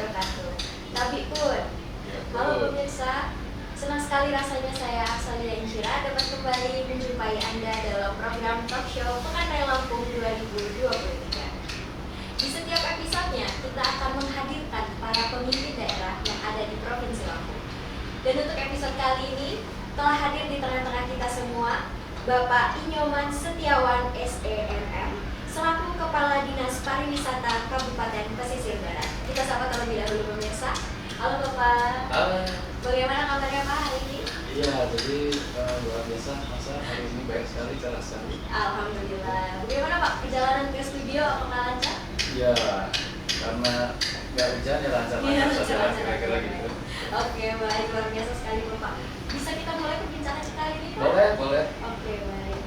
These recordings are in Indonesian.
wabarakatuh. Tapi pun, Ya, halo pemirsa, senang sekali rasanya saya Aksalia Insyira dapat kembali menjumpai Anda dalam program talk show Pekan Raya Lampung 2023. Di setiap episodenya, kita akan menghadirkan para pemimpin daerah yang ada di Provinsi Lampung. Dan untuk episode kali ini, telah hadir di tengah-tengah kita semua, Bapak Inyoman Setiawan SEMM, selaku Kepala Dinas Pariwisata Kabupaten Pesisir Barat. Kita sapa terlebih dahulu pemirsa. Halo Bapak. Halo. Bagaimana kabarnya Pak hari ini? Iya, jadi luar biasa, masa hari ini baik sekali, cerah sekali. Alhamdulillah. Bagaimana Pak perjalanan ke studio? Apakah lancar? Iya, karena nggak hujan ya lancar-lancar saja kira-kira gitu. Oke, baik, luar biasa sekali Bapak. Bisa kita mulai perbincangan kita hari ini Pak? Boleh. Oke, baik.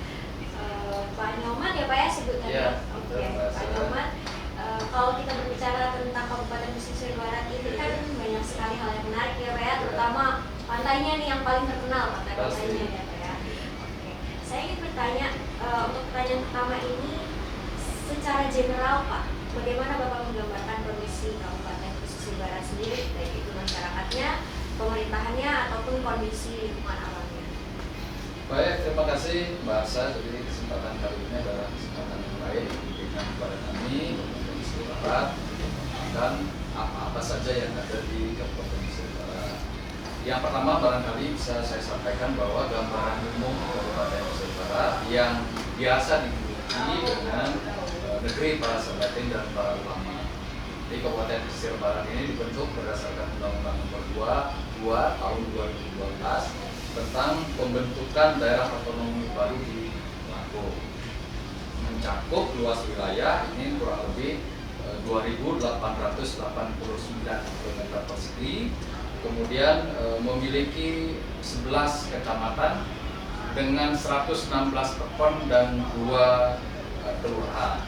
Pak Nyoman ya Pak ya sebutnya. Iya, Oke, betul, Pak Nyoman. Kalau kita berbicara tentang Kabupaten Pesisir Barat ini kan banyak sekali hal yang menarik ya Pak ya, terutama pantainya nih yang paling terkenal, pantai-pantainya ya Pak ya. Oke, saya ingin bertanya untuk pertanyaan pertama ini secara general Pak, bagaimana Bapak menggambarkan kondisi Kabupaten Pesisir Barat sendiri, baik itu masyarakatnya, pemerintahannya ataupun kondisi lingkungan alamnya? Baik, terima kasih Mbak Asa. Jadi kesempatan kali ini adalah kesempatan yang baik diberikan kepada kami Pesisir Barat dan apa-apa saja yang ada di Kabupaten Pesisir Barat. Yang pertama barangkali bisa saya sampaikan bahwa gambaran umum Kabupaten Pesisir Barat yang biasa digeluti dengan negeri para sabatin dan para ulama. Di Kabupaten Pesisir Barat ini dibentuk berdasarkan Undang-Undang Nomor 2 Tahun 2012 tentang pembentukan daerah otonomi baru di Lampung. Mencakup luas wilayah ini kurang lebih 2.889 km persegi, kemudian memiliki 11 kecamatan dengan 116 perpon dan 2 kelurahan.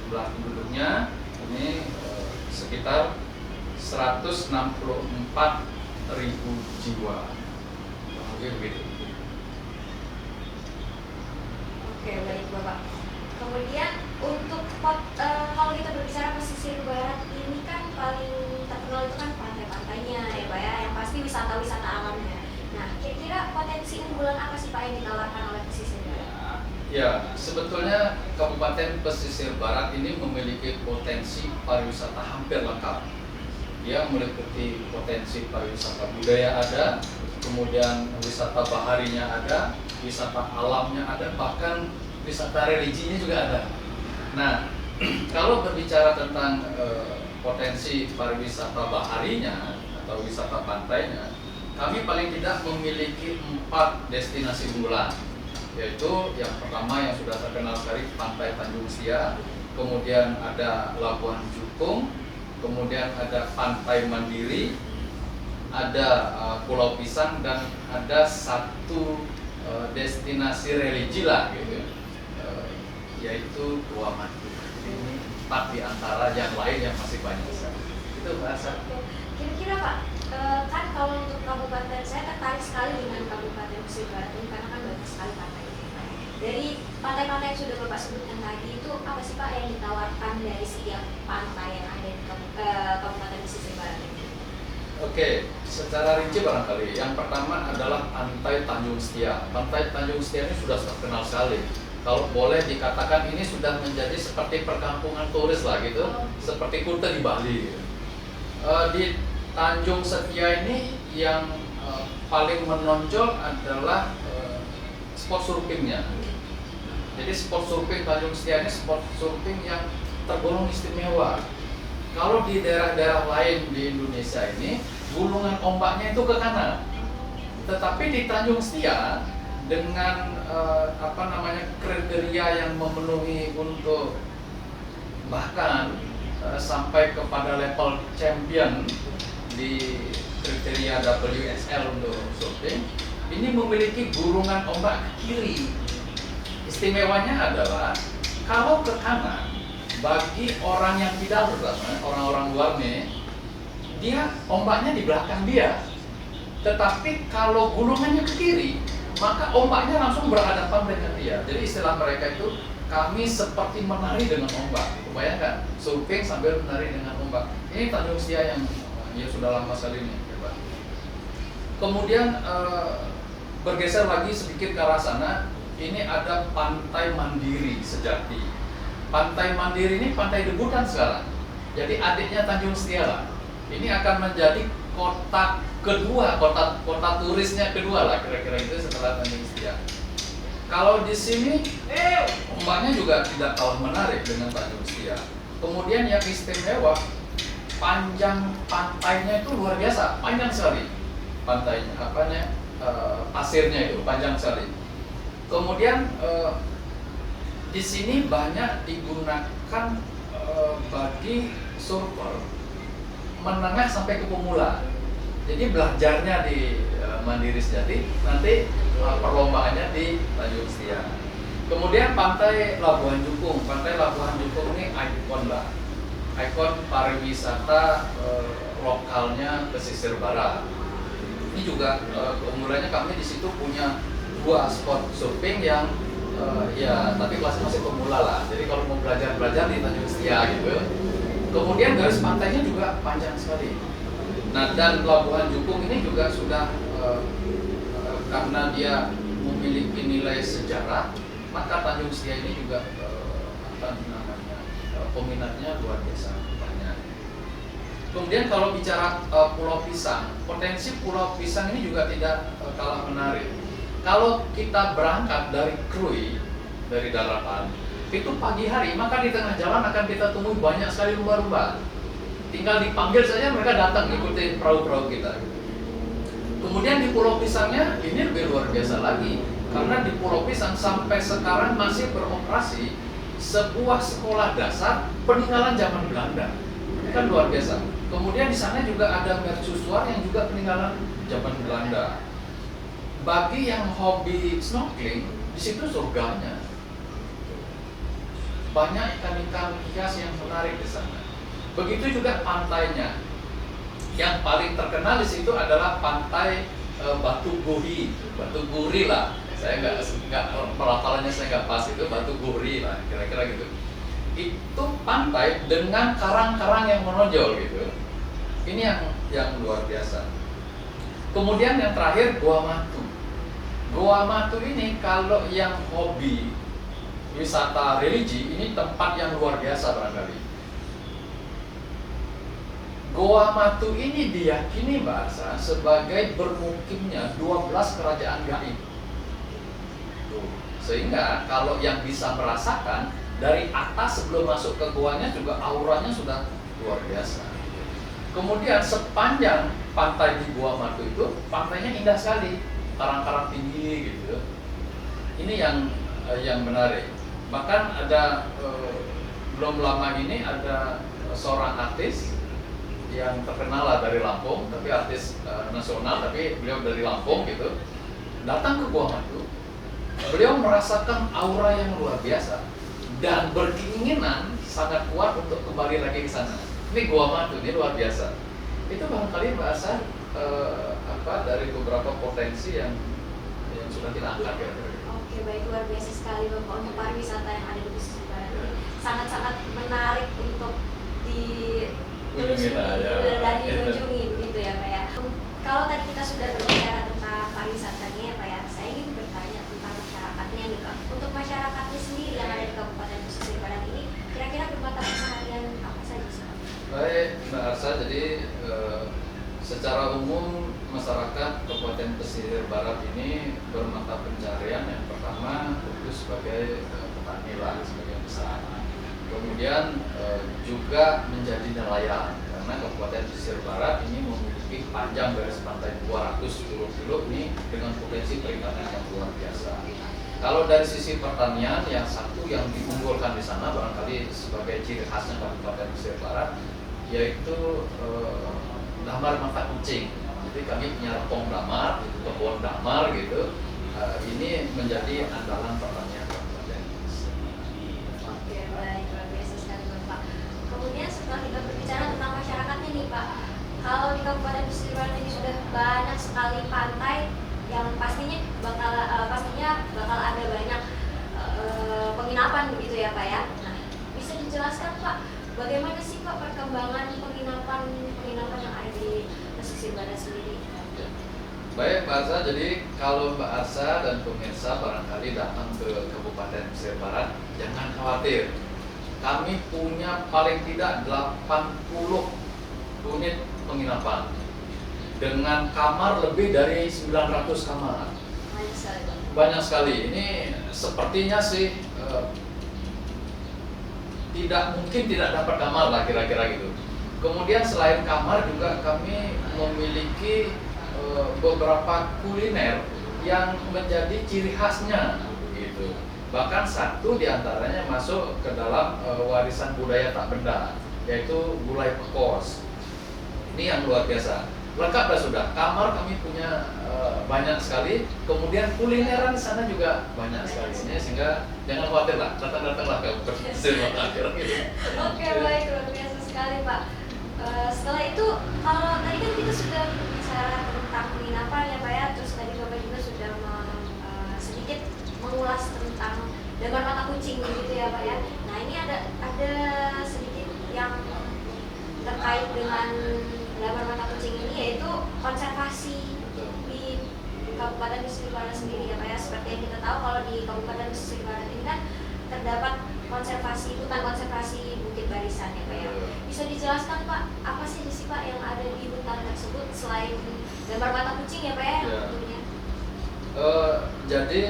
Jumlah penduduknya ini sekitar 164.000 jiwa. Begitu. Oke, baik Bapak. Kemudian untuk kalau kita berbicara pesisir barat ini kan paling terkenal itu kan pantai-pantainya ya Pak ya, yang pasti wisata-wisata alamnya. Nah, kira-kira potensi unggulan apa sih Pak yang ditawarkan oleh pesisir barat? Ya, sebetulnya Kabupaten Pesisir Barat ini memiliki potensi pariwisata hampir lengkap. Dia meliputi potensi pariwisata budaya ada, kemudian wisata baharinya ada, wisata alamnya ada, bahkan wisata religinya juga ada. Nah, kalau berbicara tentang potensi pariwisata baharinya atau wisata pantainya, kami paling tidak memiliki 4 destinasi unggulan, yaitu yang pertama yang sudah terkenal sekali Pantai Tanjung Setia, kemudian ada Labuan Jukung, kemudian ada Pantai Mandiri, ada Pulau Pisang, dan ada satu destinasi religi lah gitu, yaitu Tua Matu. Ini 4 di antara yang lain yang masih banyak sekali. Itu bahasa. Kira-kira Pak, kan kalau untuk kabupaten saya tertarik sekali dengan Kabupaten Pesisir Barat ini karena kan banyak sekali pantai. Dari pantai-pantai yang sudah Bapak sebutkan tadi itu apa sih Pak yang ditawarkan dari setiap pantai yang ada di Kabupaten Pesisir Barat ini? Oke, secara rinci barangkali. Yang pertama adalah Pantai Tanjung Setia. Pantai Tanjung Setia ini sudah terkenal sekali. Kalau boleh dikatakan ini sudah menjadi seperti perkampungan turis lah gitu, seperti Kuta di Bali. Di Tanjung Setia ini yang paling menonjol adalah spot surfingnya. Jadi spot surfing Tanjung Setia ini spot surfing yang tergolong istimewa. Kalau di daerah-daerah lain di Indonesia ini gulungan ombaknya itu ke kanan, tetapi di Tanjung Setia dengan kriteria yang memenuhi untuk bahkan sampai kepada level champion di kriteria WSL untuk surfing, ini memiliki gulungan ombak ke kiri. Istimewanya adalah kalau ke kanan, bagi orang yang tidak berasal, orang-orang luar nih, dia ombaknya di belakang dia. Tetapi kalau gulungannya ke kiri, maka ombaknya langsung berhadapan dengan dia. Jadi istilah mereka itu kami seperti menari dengan ombak. Bayangkan, surfing sambil menari dengan ombak. Ini Tanjung Setia yang ya sudah lama sekali nih, ya Pak. Kemudian bergeser lagi sedikit ke arah sana, ini ada Pantai Mandiri Sejati. Pantai Mandiri ini pantai debutan sekarang. Jadi adiknya Tanjung Setia lah. Ini akan menjadi kota kedua, kota turisnya kedua lah kira-kira itu setelah Tanjung Setia. Kalau di sini ombaknya juga tidak kalah menarik dengan Tanjung Setia. Kemudian yang istimewa, panjang pantainya itu luar biasa, panjang sekali pantainya, pasirnya itu panjang sekali. Kemudian di sini banyak digunakan bagi surfer menengah sampai ke pemula. Jadi belajarnya di Mandiri Sejati, nanti perlombaannya di Tanjung Setia. Kemudian Pantai Labuhan Jukung. Pantai Labuhan Jukung ini ikon lah, ikon pariwisata lokalnya pesisir barat. Ini juga keunggulannya kami di situ punya 2 spot surfing yang ya tapi kelasnya masih pemula lah. Jadi kalau mau belajar di Tanjung Setia gitu. Kemudian garis pantainya juga panjang sekali. Nah, dan Labuhan Jukung ini juga sudah karena dia memiliki nilai sejarah, maka Tanjung Setia ini juga peminatnya luar biasa banyak. Kemudian kalau bicara Pulau Pisang, potensi Pulau Pisang ini juga tidak kalah menarik. Kalau kita berangkat dari Krui, dari daratan, itu pagi hari, maka di tengah jalan akan kita temui banyak sekali lumba-lumba. Tinggal dipanggil saja mereka datang ikuti perahu-perahu kita. Kemudian di Pulau Pisangnya ini lebih luar biasa lagi, karena di Pulau Pisang sampai sekarang masih beroperasi sebuah sekolah dasar peninggalan zaman Belanda. Ini kan luar biasa. Kemudian di sana juga ada mercusuar yang juga peninggalan zaman Belanda. Bagi yang hobi snorkeling, di situ surganya. Banyak ikan-ikan hias yang menarik di sana. Begitu juga pantainya. Yang paling terkenal di situ adalah pantai Batu Guri lah. Saya nggak pelafalannya saya nggak pas, itu Batu Guri lah, kira-kira gitu. Itu pantai dengan karang-karang yang menonjol gitu. Ini yang luar biasa. Kemudian yang terakhir Gua Matu. Gua Matu ini kalau yang hobi wisata religi, ini tempat yang luar biasa barangkali. Goa Matu ini diyakini bahasa sebagai bermukimnya 12 kerajaan gaib. Sehingga kalau yang bisa merasakan dari atas sebelum masuk ke goanya juga auranya sudah luar biasa. Kemudian sepanjang pantai di Goa Matu itu pantainya indah sekali, karang-karang tinggi gitu. Ini yang menarik. Bahkan ada belum lama ini ada seorang artis yang terkenal lah dari Lampung, tapi artis nasional, tapi beliau dari Lampung gitu, datang ke Goa Matu. Beliau merasakan aura yang luar biasa dan berkeinginan sangat kuat untuk kembali lagi ke sana. Ini Goa Matu, ini luar biasa. Itu barangkali bahasa dari beberapa potensi yang sudah kita angkat ya. Oke, baik, luar biasa sekali Bapak untuk pariwisata yang ada di pesisir barat ini. Sangat-sangat menarik untuk dan dikunjungi begitu ya Pak ya. Kalau tadi kita sudah berbicara tentang pariwisatanya ya Pak ya, saya ingin bertanya tentang masyarakatnya nih Kak. Untuk masyarakatnya sendiri yang ada di Kabupaten Pesisir Barat ini, kira-kira bermata pencaharian apa saja sih? Baik Mbak Arsa, jadi secara umum masyarakat Kabupaten Pesisir Barat ini bermata pencaharian yang pertama itu sebagai petani lah, sebagai besar. Kemudian juga menjadi nelayan, karena Kabupaten Pesisir Barat ini memiliki panjang garis pantai 210 km ini dengan potensi perikanan yang luar biasa. Kalau dari sisi pertanian, yang satu yang diunggulkan di sana barangkali sebagai ciri khasnya Kabupaten Pesisir Barat, yaitu damar mata kucing. Jadi kami punya rempong damar, kebun damar gitu. Ini menjadi andalan pertanian Kabupaten Pesisir Barat. Oke, baik, luar biasa sekali Bapak. Kemudian setelah kita berbicara tentang masyarakatnya nih Pak, kalau di Kabupaten Pesisir Barat ini sudah banyak sekali pantai yang pastinya bakal ada banyak penginapan begitu ya Pak ya. Nah, bisa dijelaskan Pak, bagaimana sih Pak perkembangan penginapan yang ada di pesisir barat sendiri? Baik Mbak Arsa, jadi kalau Mbak Arsa dan pemirsa barangkali datang ke Kabupaten Pesisir Barat, jangan khawatir. Kami punya paling tidak 80 unit penginapan dengan kamar lebih dari 900 kamar. Banyak sekali Pak. Banyak sekali. Ini sepertinya sih tidak dapat kamar lah kira-kira gitu. Kemudian selain kamar juga kami memiliki beberapa kuliner yang menjadi ciri khasnya gitu. Bahkan satu diantaranya masuk ke dalam warisan budaya tak benda, yaitu gulai pekos. Ini yang luar biasa. Lengkap dah sudah. Kamar kami punya banyak sekali. Kemudian kulineran di sana juga banyak sekali. Sehingga jangan khawatir lah, datanglah ke Pesisir Barat. Oke, baik, luar biasa sekali Pak. Setelah itu, kalau tadi kan kita sudah bicara tentang penginapan ya Pak ya, terus tadi Bapak juga sudah sedikit mengulas tentang Damar Mata Kucing gitu ya Pak ya. Nah ini ada sedikit yang terkait dengan Damar Mata Kucing ini, yaitu konservasi di Kabupaten Pesisir Barat sendiri ya Pak ya. Seperti yang kita tahu kalau di Kabupaten Pesisir Barat ini kan terdapat hutan konservasi Bukit Barisan ya Pak ya. Bisa dijelaskan Pak, apa sih Pak yang ada di hutan tersebut selain Damar Mata Kucing ya Pak ya? Ya. Jadi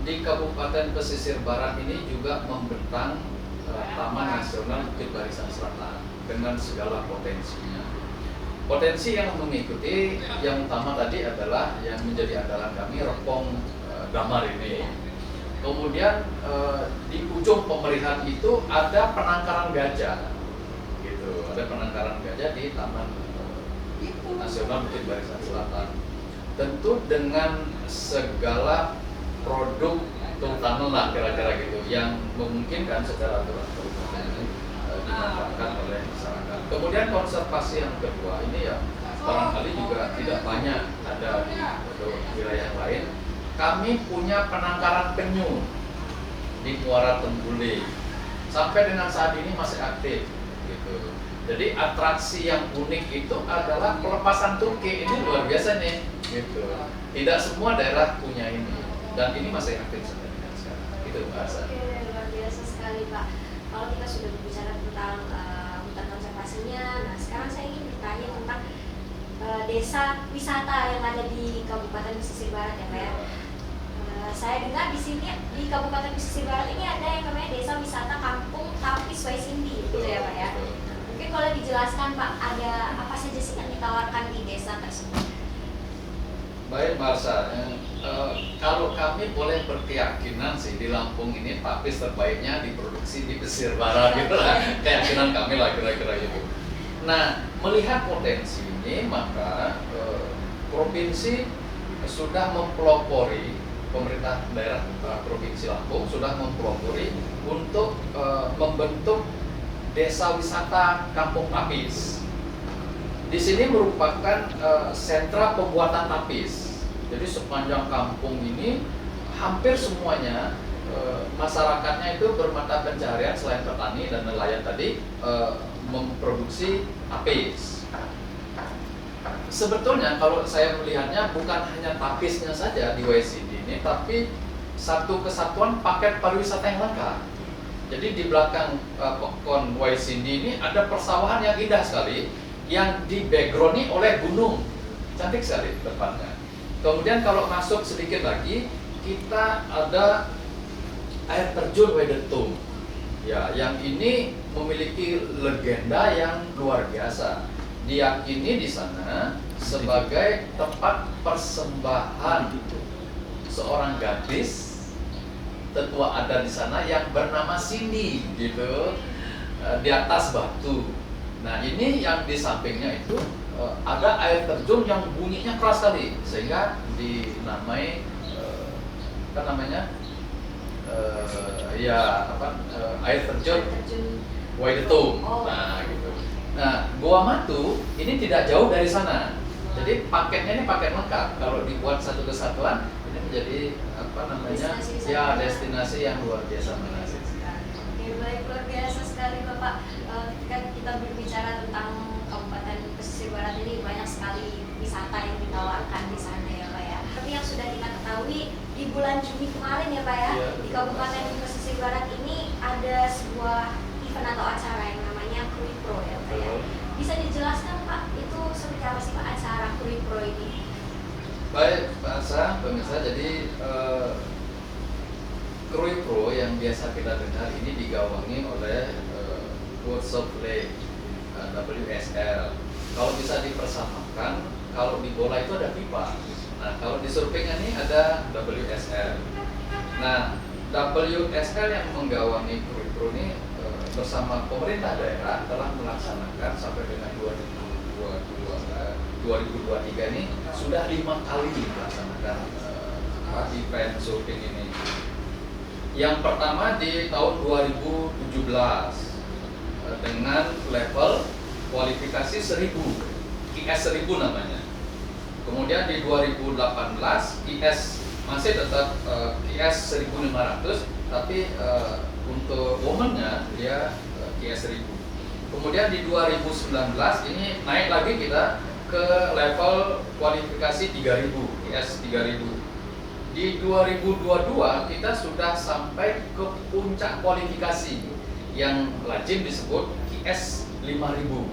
di Kabupaten Pesisir Barat ini juga membentang Taman Nasional Bukit Barisan Selatan dengan segala potensinya. Potensi yang mengikuti yang utama tadi adalah yang menjadi andalan kami Repong Damar ini. Kemudian di ujung pemeliharaan itu ada penangkaran gajah, gitu. Ada penangkaran gajah di Taman Nasional Bukit Barisan Selatan. Tentu dengan segala produk kehutanan lah kira-kira gitu yang memungkinkan secara aturan perhutanan dimanfaatkan oleh masyarakat. Kemudian konservasi yang kedua ini ya barangkali juga tidak banyak ada di wilayah lain. Kami punya penangkaran penyu di Muara Tembule sampai dengan saat ini masih aktif gitu. Jadi atraksi yang unik itu adalah pelepasan Turki, ini luar biasa nih gitu. Tidak semua daerah punya ini dan ini masih aktif sampai dengan sekarang. Itu bahasa. Oke, luar biasa sekali Pak. Kalau kita sudah berbicara tentang hutan konservasinya, nah sekarang saya ingin bertanya tentang desa wisata yang ada di Kabupaten Pesisir Barat ya Pak ya. Saya dengar di sini di Kabupaten Pesisir Barat ini ada yang namanya Desa Wisata Kampung Tapis Waisindi, gitu ya Pak ya. Mungkin kalau dijelaskan Pak, ada apa saja sih yang ditawarkan di desa tersebut? Baik Marsa, kalau kami boleh berkeyakinan sih di Lampung ini tapis terbaiknya diproduksi di Pesisir Barat gitu lah. Keyakinan kami lah kira-kira gitu. Nah, melihat potensi ini maka provinsi sudah mempelopori, pemerintah daerah Provinsi Lampung sudah mempelopori untuk membentuk desa wisata Kampung Tapis. Di sini merupakan sentra pembuatan tapis. Jadi sepanjang kampung ini hampir semuanya masyarakatnya itu bermata pencaharian selain petani dan nelayan tadi memproduksi tapis. Sebetulnya kalau saya melihatnya bukan hanya tapisnya saja di YCD ini, tapi satu kesatuan paket pariwisata yang lengkap. Jadi di belakang pokon YCD ini ada persawahan yang indah sekali, yang di background oleh gunung, cantik sekali tempatnya. Kemudian kalau masuk sedikit lagi, kita ada air terjun Wedetung, ya, yang ini memiliki legenda yang luar biasa. Diyakini di sana sebagai tempat persembahan seorang gadis tetua ada di sana yang bernama Cindy gitu di atas batu. Nah ini yang di sampingnya itu ada air terjun yang bunyinya keras sekali sehingga dinamai air terjun Wedetung. Nah gitu. Nah, Goa Matu ini tidak jauh dari sana. Jadi paketnya ini paket lengkap. Kalau dibuat satu kesatuan, ini menjadi destinasi yang luar biasa menarik. baik, luar biasa sekali Bapak. Ketika kita berbicara tentang Kabupaten Pesisir Barat ini banyak sekali wisata yang ditawarkan di sana ya Pak ya. Tapi yang sudah kita ketahui di bulan Juni kemarin ya Pak ya, Iya. di Kabupaten Pesisir Barat ini ada sebuah event atau acara yang namanya Krui Pro ya Pak ya. Bisa dijelaskan Pak, itu seperti apa sih Pak acara Krui Pro ini? Baik, Pak Asa, pemirsa, jadi Krui Pro yang biasa kita dengar ini digawangi oleh World of Lake, WSL. Kalau bisa dipersamakan, kalau di bola itu ada FIFA. Nah, kalau di surfing ini ada WSL. Nah, WSL yang menggawangi Krui Pro ini bersama pemerintah daerah telah melaksanakan sampai dengan 2023 ini sudah 5 kali melaksanakan event surfing ini. Yang pertama di tahun 2017 dengan level kualifikasi 1000, IS 1000 namanya. Kemudian di 2018 IS masih tetap IS 1500, tapi untuk womennya dia IS 1000. Kemudian di 2019 ini naik lagi kita ke level kualifikasi 3000, IS 3000. Di 2022 kita sudah sampai ke puncak kualifikasi yang lazim disebut IS 5000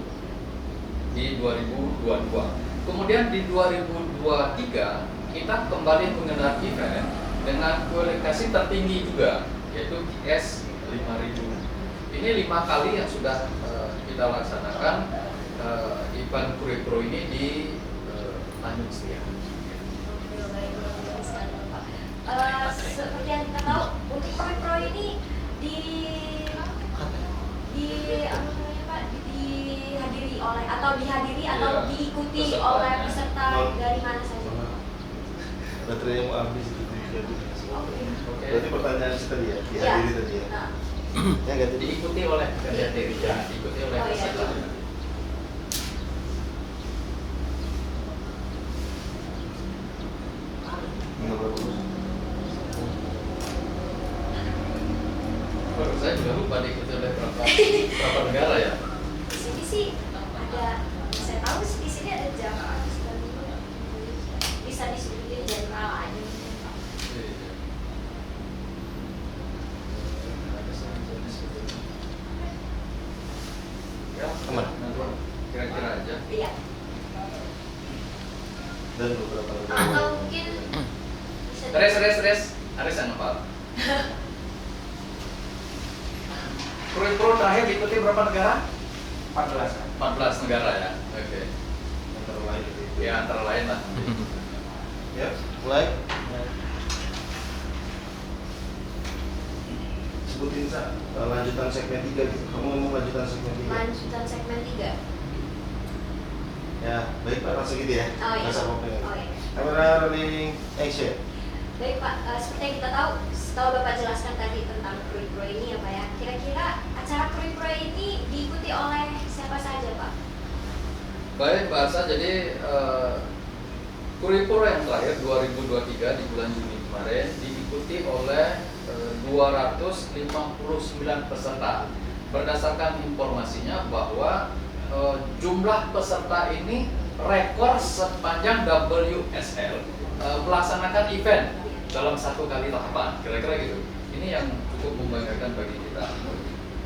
di 2022. Kemudian di 2023 kita kembali menggelar event dengan kualifikasi tertinggi juga, yaitu IS 5000. Ini 5 kali yang sudah kita laksanakan event Krui Pro ini di Tanjung Setia. Seperti yang kita tahu, untuk Krui Pro ini apa namanya Pak, dihadiri oleh atau diikuti peserta. oleh peserta dari mana saja? Baterai yang mau habis itu jadi. Oke. Berarti pertanyaan tadi ya, dihadiri tadi ya. Nah, Ya nggak tadi. Diikuti oleh diri, ya, diikuti oleh Oh, iya. peserta. Nggak berapa? Menurut saya juga lupa diikuti oleh berapa negara ya. di sini sih ada, saya tahu sih di sini ada Jepang, bisa disebutin jenderal aja. Ya, Aman. Kira-kira aja. Iya. Dan beberapa negara. Atau mungkin bisa Res. Aris yang ngepal. Krui Pro terakhir diikuti berapa negara? 14 negara ya. Oke. Antara lain itu. Ya antara lain lah. Ya, mulai. Sebutin lanjutan segmen 3 gitu. Kamu ngomong lanjutan segmen 3. lanjutan segmen 3. Ya, baik Pak, langsung gitu ya. Oh iya. Nggak usah ngomongin. Oh iya. Kamera rolling action. Baik Pak, seperti yang kita tahu, setelah Bapak jelaskan tadi tentang Krui Pro ini ya Pak ya, kira-kira acara Krui Pro ini diikuti oleh siapa saja Pak? Baik Pak Arsa, jadi Krui Pro yang terakhir 2023 di bulan Juni kemarin diikuti oleh 259 peserta. Berdasarkan informasinya bahwa jumlah peserta ini rekor sepanjang WSL melaksanakan event dalam satu kali tahapan, kira-kira gitu. Ini yang cukup membanggakan bagi kita.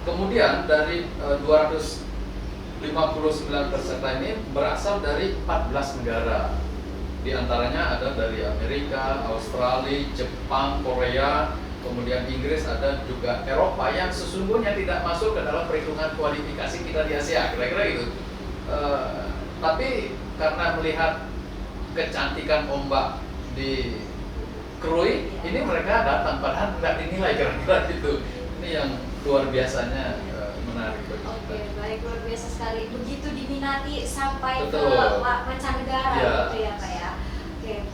Kemudian dari 259 peserta ini berasal dari 14 negara. Di antaranya ada dari Amerika, Australia, Jepang, Korea, kemudian Inggris, ada juga Eropa yang sesungguhnya tidak masuk ke dalam perhitungan kualifikasi kita di Asia, kira-kira gitu. Tapi karena melihat kecantikan ombak di Krui, ini mereka datang padahal nggak dinilai, kira-kira gitu. Ini yang luar biasanya menarik bagi kita. Oke, baik, luar biasa sekali. Begitu diminati sampai Betul. ke mancanegara Ya. gitu ya Pak ya. Oke,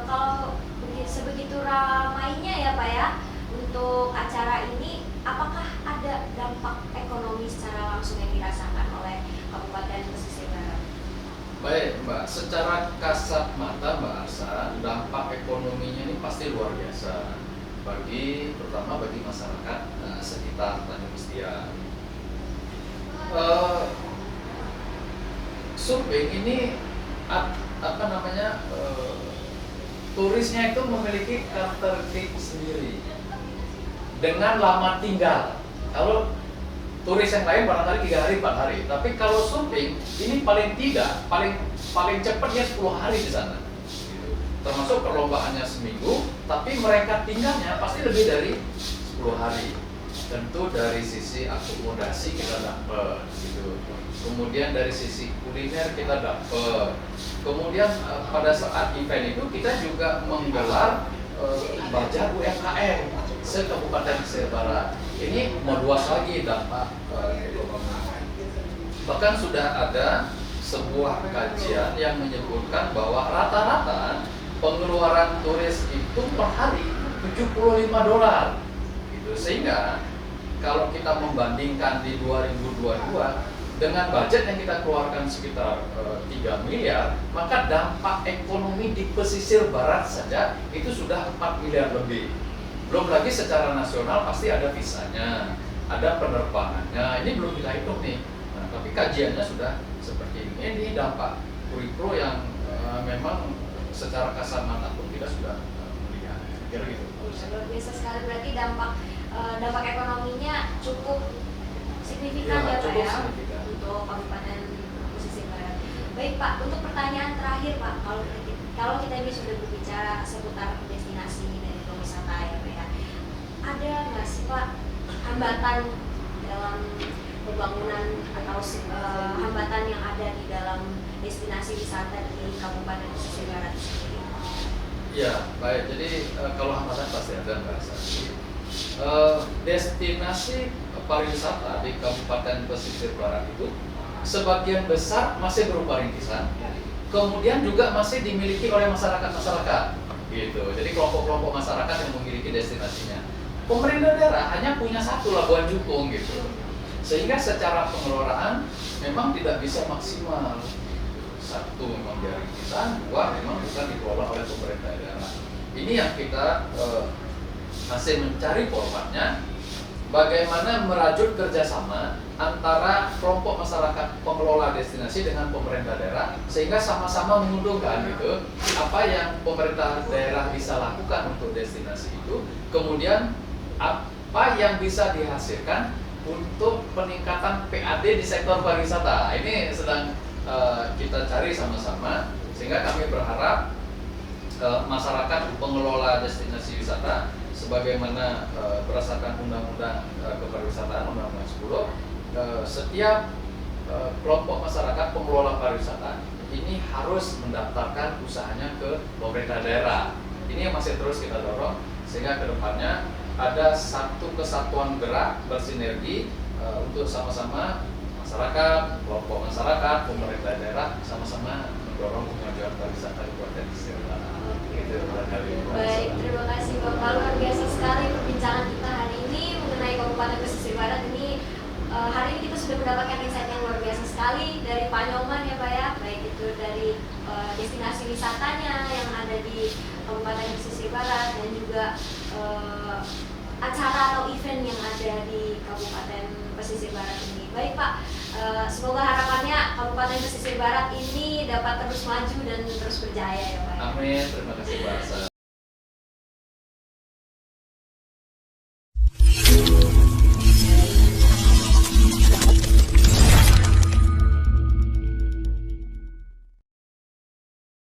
kalau sebegitu ramainya ya Pak ya untuk acara ini, apakah ada dampak ekonomi secara langsung yang dirasakan oleh Kabupaten Pesisir Barat? Baik Mbak, secara kasat mata Mbak Arsa, dampak ekonominya ini pasti luar biasa. terutama bagi masyarakat sekitar Tanjung Mustian. Surfing ini turisnya itu memiliki karakteristik sendiri dengan lama tinggal. Kalau turis yang lain barangkali 3 hari 4 hari, tapi kalau surfing ini paling cepatnya 10 hari di sana. Termasuk perlombaannya seminggu, tapi mereka tinggalnya pasti lebih dari 10 hari. Tentu dari sisi akomodasi kita dapat gitu. Kemudian dari sisi kuliner kita dapat. Kemudian pada saat event itu kita juga menggelar bazar UMKM se-Kabupaten Pesisir Barat. Ini mau luas lagi dampak. Bahkan sudah ada sebuah kajian yang menyebutkan bahwa rata-rata pengeluaran turis itu per hari $75 gitu. Sehingga kalau kita membandingkan di 2022 dengan budget yang kita keluarkan sekitar 3 miliar, maka dampak ekonomi di pesisir barat saja itu sudah 4 miliar lebih. Belum lagi secara nasional pasti ada visanya, ada penerbangannya, ini belum kita hitung nih. Nah, tapi kajiannya sudah seperti ini. Ini dampak pro yang memang secara kasar mata pun kita sudah melihat. Kira gitu. Luar biasa sekali, berarti dampak ekonominya cukup signifikan ya Pak ya untuk Kabupaten Pesisir Barat. Baik Pak, untuk pertanyaan terakhir Pak, kalau kita ini sudah berbicara seputar destinasi dan wisata ya Pak ya, ada nggak sih Pak hambatan dalam pembangunan atau hambatan yang ada di dalam destinasi wisata di Kabupaten Pesisir Barat sendiri? Ya, baik. Jadi kalau hambatan pasti ada Mbak Sari. Destinasi pariwisata di Kabupaten Pesisir Barat itu sebagian besar masih berupa rintisan, kemudian juga masih dimiliki oleh masyarakat gitu. Jadi kelompok-kelompok masyarakat yang memiliki destinasinya. Pemerintah daerah hanya punya satu, Labuan Jukung gitu. Sehingga secara pengelolaan memang tidak bisa maksimal. Satu memang dia rintisan, dua memang bukan dikelola oleh pemerintah daerah. Ini yang kita masih mencari formatnya, bagaimana merajut kerjasama antara kelompok masyarakat pengelola destinasi dengan pemerintah daerah sehingga sama-sama menguntungkan gitu. Apa yang pemerintah daerah bisa lakukan untuk destinasi itu, kemudian apa yang bisa dihasilkan untuk peningkatan PAD di sektor pariwisata. Ini sedang kita cari sama-sama, sehingga kami berharap masyarakat pengelola destinasi wisata sebagaimana berdasarkan Undang-Undang Kepariwisataan Undang-Undang 10, setiap kelompok masyarakat pengelola pariwisata ini harus mendaftarkan usahanya ke pemerintah daerah. Ini yang masih terus kita dorong sehingga kedepannya ada satu kesatuan gerak bersinergi untuk sama-sama masyarakat, kelompok masyarakat, pemerintah daerah sama-sama mendorong kemajuan pariwisata di Kabupaten Pesisir Barat. Baik, terima kasih Bapak, luar biasa sekali perbincangan kita hari ini mengenai Kabupaten Pesisir Barat ini. Hari ini kita sudah mendapatkan insight yang luar biasa sekali dari Pak Nyoman ya Pak ya, baik itu dari destinasi wisatanya yang ada di Kabupaten Pesisir Barat dan juga acara atau event yang ada di Kabupaten Pesisir Barat ini. Baik Pak, semoga harapannya Kabupaten Pesisir Barat ini dapat terus maju dan terus berjaya ya Pak. Amin, terima kasih Pak.